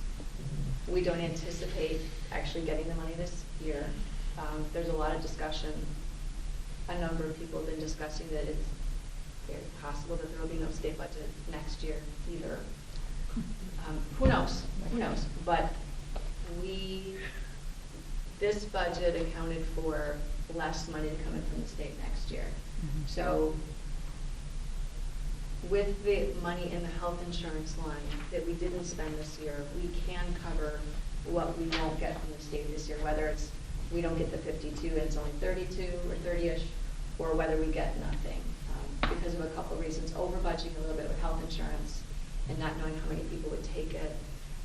We don't anticipate actually getting the money this year. There's a lot of discussion. A number of people have been discussing that it's very possible that there will be no state budget next year either. Who knows? Who knows? But this budget accounted for less money to come in from the state next year. So with the money in the health insurance line that we didn't spend this year, we can cover what we won't get from the state this year, whether it's we don't get the 52 and it's only 32 or 30-ish, or whether we get nothing because of a couple of reasons, over budgeting a little bit with health insurance and not knowing how many people would take it.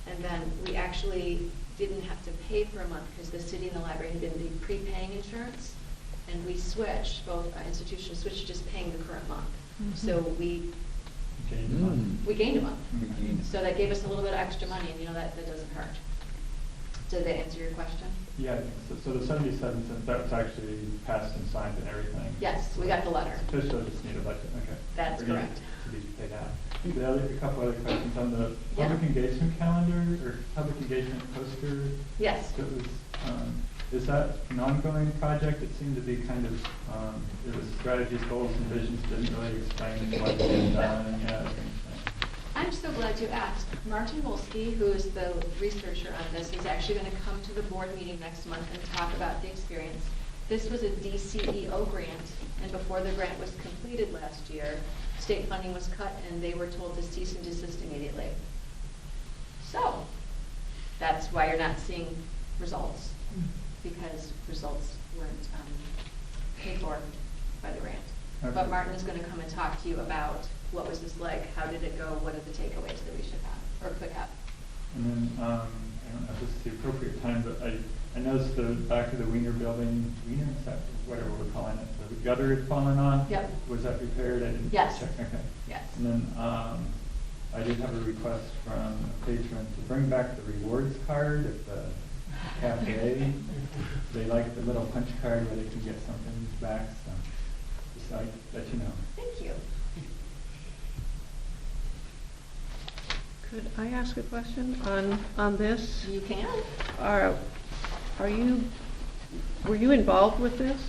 And then we actually didn't have to pay for a month because the city and the library had been prepaying insurance, and we switched, both institutions switched to just paying the current month. So we gained a month. So that gave us a little bit of extra money, and that doesn't hurt. Did that answer your question? Yeah, so the 77 cents, that's actually passed and signed and everything? Yes, we got the letter. Officially just need a budget, okay. That's correct. To be paid out. A couple other questions on the Yeah. public engagement calendar or public engagement poster. Yes. That was, is that an ongoing project? It seemed to be kind of, it was strategies, goals, and visions, didn't really explain what's being done. Yeah, I'm so glad you asked. Martin Wolski, who is the researcher on this, is actually going to come to the board meeting next month and talk about the experience. This was a DCEO grant, and before the grant was completed last year, state funding was cut and they were told to cease and desist immediately. So that's why you're not seeing results, because results weren't paid for by the grant. Okay. But Martin is going to come and talk to you about what was this like, how did it go, what are the takeaways that we should have or could have. And then, I don't know if this is the appropriate time, but I I noticed the back of the Wiener building, Wiener, is that whatever we're calling it, the gutter had fallen off? Yep. Was that repaired? I didn't Yes. check. Okay. Yes. And then I did have a request from a patron to bring back the rewards card at the cafe. They like the little punch card where they can get something back, so just like let you know. Thank you. Could I ask a question on this? You can. Were you involved with this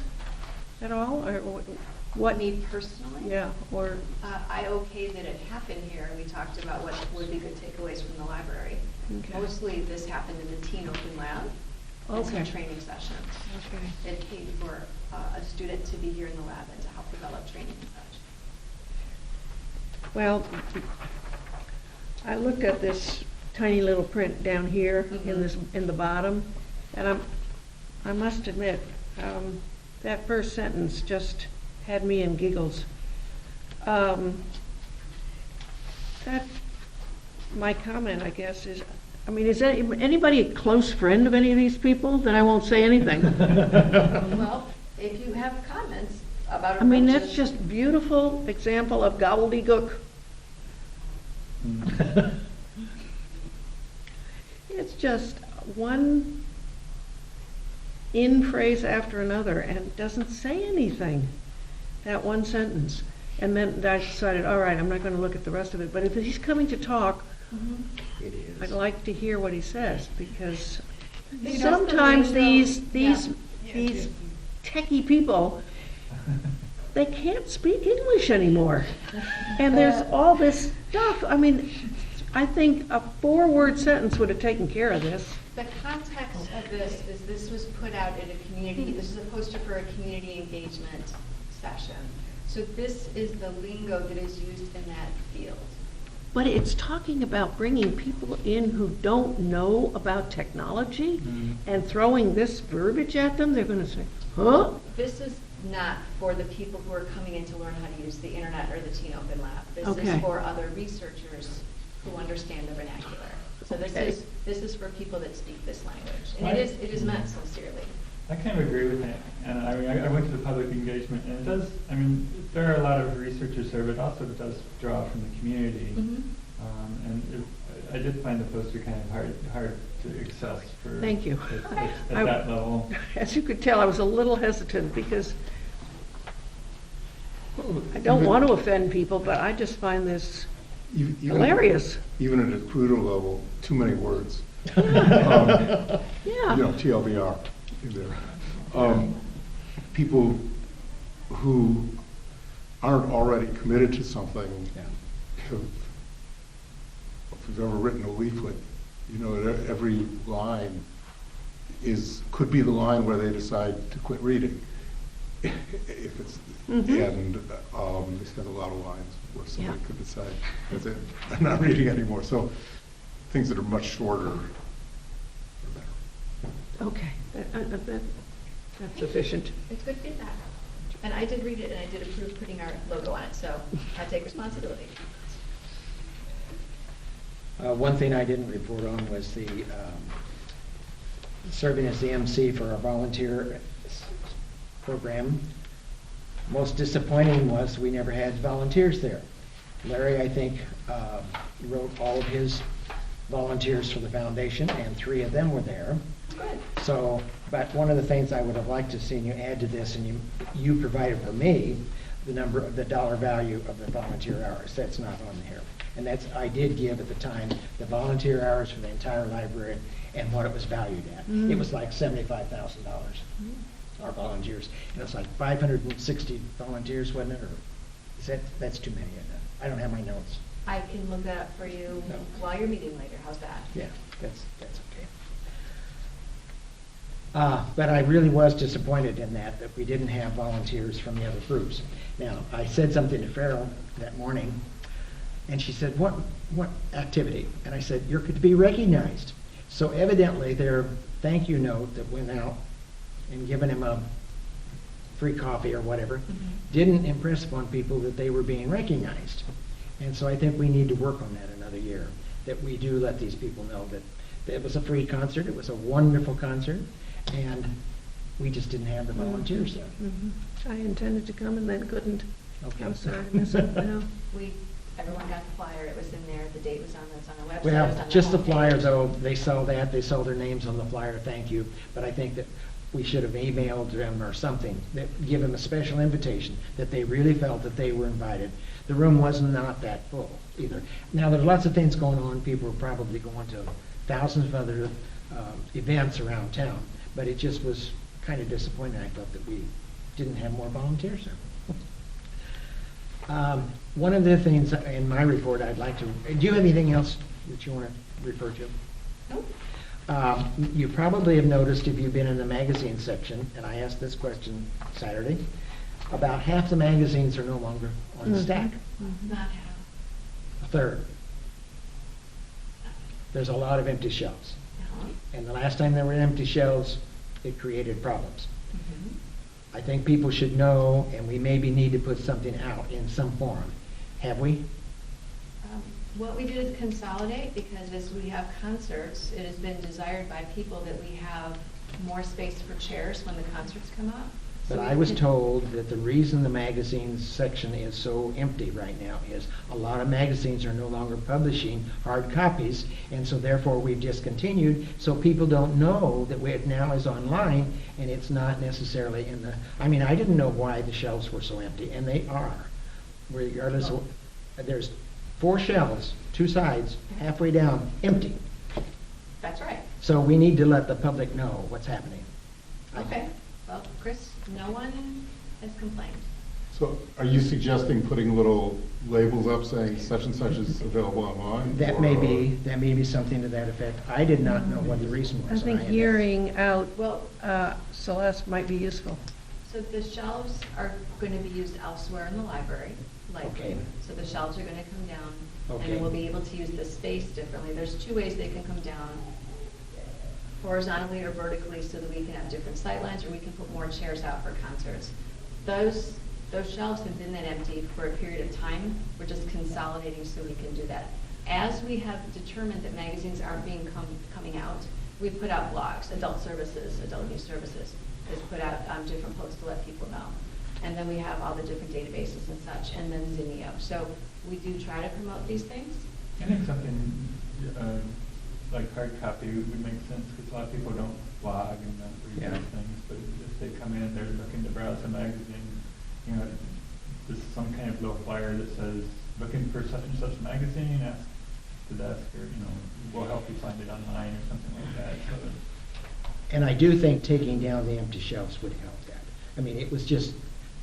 at all, or what? Me personally? Yeah, or, I okayed that it happened here. We talked about what would be good takeaways from the library. Okay. Mostly this happened in the Teen Open Lab. And some Okay. training sessions. okay. It paid for a student to be here in the lab and to help develop training and such. Well, I looked at this tiny little print down here in the bottom, and I must admit, that first sentence just had me in giggles. My comment, I guess, is, I mean, is anybody a close friend of any of these people? Then I won't say anything. Well, if you have comments about I mean, that's approaches- just beautiful example of gobbledygook. It's just one in phrase after another, and it doesn't say anything, that one sentence. And then I decided, all right, I'm not going to look at the rest of it, but if he's coming to talk, It is. I'd like to hear what he says, because Because sometimes the lingo- these yeah. techie people, they can't speak English anymore. And there's all this stuff. I mean, I think a 4-word sentence would have taken care of this. The context of this was put out in a community, this is a poster for a community engagement session. So this is the lingo that is used in that field. But it's talking about bringing people in who don't know about technology and throwing this verbiage at them. They're going to say, huh? This is not for the people who are coming in to learn how to use the internet or the Teen Open Lab. This Okay. is for other researchers who understand the vernacular. So Okay. this is for people that speak this language. And it is meant sincerely. I kind of agree with that, and I mean, I went to the public engagement, and it does, I mean, there are a lot of researchers there, but it also does draw from the community. I did find the poster kind of hard to access for. Thank you. At that level. As you could tell, I was a little hesitant because I don't want to offend people, but I just find this hilarious. Even at a cruder level, too many words. Yeah. TLDR in there. People who aren't already committed to something, if you've ever written a leaflet, every line could be the line where they decide to quit reading. If it's, and they spend a lot of lines where somebody could decide, that's it, I'm not reading anymore. So things that are much shorter are better. Okay, that's sufficient. It's good feedback. And I did read it, and I did approve putting our logo on it, so I take responsibility. One thing I didn't report on was the serving as the MC for our volunteer program. Most disappointing was we never had volunteers there. Larry, I think, wrote all of his volunteers for the foundation, and 3 of them were there. Good. So, but one of the things I would have liked to see you add to this, and you provided for me, the dollar value of the volunteer hours. That's not on here. And I did give at the time the volunteer hours for the entire library and what it was valued at. It was like $75,000, our volunteers. And it's like 560 volunteers, wasn't it? Or that's too many, isn't it? I don't have my notes. I can look that up for you No. while you're meeting later. How's that? Yeah, that's okay. But I really was disappointed in that we didn't have volunteers from the other groups. Now, I said something to Farrell that morning, and she said, what activity? And I said, you're to be recognized. So evidently their thank you note that went out and given him a free coffee or whatever didn't impress upon people that they were being recognized. And so I think we need to work on that another year, that we do let these people know that it was a free concert, it was a wonderful concert, and we just didn't have the volunteers there. Mhm. I intended to come and then couldn't. Okay. I'm sorry to miss it now. Everyone got the flyer, it was in there, the date was on, it's on the website. it was Well, on just the homepage. flyer, though, they saw that, they saw their names on the flyer, thank you. But I think that we should have emailed them or something, that give them a special invitation, that they really felt that they were invited. The room was not that full either. Now, there's lots of things going on, people are probably going to thousands of other events around town, but it just was kind of disappointing, I felt, that we didn't have more volunteers there. One of the things in my report I'd like to, do you have anything else that you want to refer to? Nope. You probably have noticed if you've been in the magazine section, and I asked this question Saturday, about half the magazines are no longer on the stack. Not half. A third. There's a lot of empty shelves. No. And the last time there were empty shelves, it created problems. Mhm. I think people should know, and we maybe need to put something out in some form. Have we? What we did is consolidate, because as we have concerts, it has been desired by people that we have more space for chairs when the concerts come up. So But we I was can- told that the reason the magazines section is so empty right now is a lot of magazines are no longer publishing hard copies, and so therefore we've discontinued, so people don't know that it now is online, and it's not necessarily in the, I mean, I didn't know why the shelves were so empty, and they are. Regardless of, there's 4 shelves, 2 sides, halfway down, empty. That's right. So we need to let the public know what's happening. Okay. Well, Chris, no one has complained. So are you suggesting putting little labels up saying such and such is available online? That may be something to that effect. I did not know what the reason I was. think had- hearing out Well, Celeste might be useful. so the shelves are going to be used elsewhere in the library, likely. Okay. So the shelves are going to come down, and Okay. then we'll be able to use the space differently. There's 2 ways they can come down, horizontally or vertically, so that we can have different sight lines, or we can put more chairs out for concerts. Those shelves have been that empty for a period of time. We're just consolidating so we can do that. As we have determined that magazines aren't coming out, we put out blogs, adult services, adult news services, has put out different posts to let people know. And then we have all the different databases and such, and then Zinio. So we do try to promote these things. I think something like hard copy would make sense, because a lot of people don't blog and not read Yeah. those things, but if they come in, they're looking to browse a magazine, you know, there's some kind of little flyer that says, looking for such and such magazine, ask the desk, or, you know, we'll help you find it online, or something like that, so that. And I do think taking down the empty shelves would help that. I mean, it was just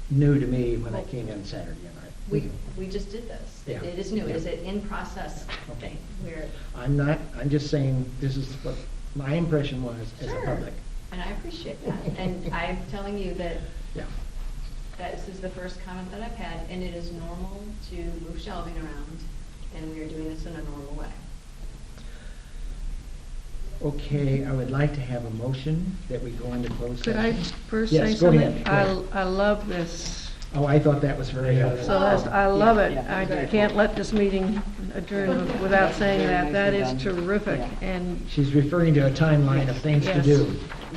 new to me when I came in Saturday night. We just did this. Yeah. It is new. Yeah. Is it in process Okay. thing? We're, I'm just saying, this is what my impression was as a Sure. public. And I appreciate that. And I'm telling you that Yeah. this is the first comment that I've had, and it is normal to move shelving around, and we are doing this in a normal way. Okay, I would like to have a motion that we go into closed Could I session. first say Yes, go something? ahead, go ahead. I love this. Oh, I thought that was very helpful. Celeste, I love it. Yeah, I very can't cool. let this meeting adjourn without saying that. That is terrific, Yeah. and She's referring to a timeline of things to Yes. do.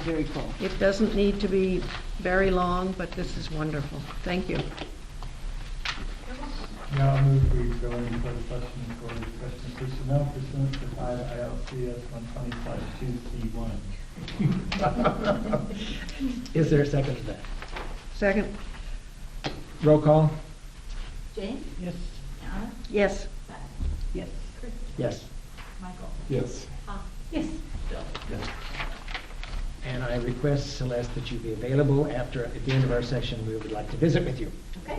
Very cool. it doesn't need to be very long, but this is wonderful. Thank you. Now I'll move we go into closed session for discussion of personnel pursuant to 5 ILCS 125-2C1. Is there a second to that? Second? Roll call? Jane? Yes. Anna? Yes. Beth? Yes. Chris? Yes. Michael? Yes. Yes. Bill? And I request, Celeste, that you be available after, at the end of our session, we would like to visit with you. Okay.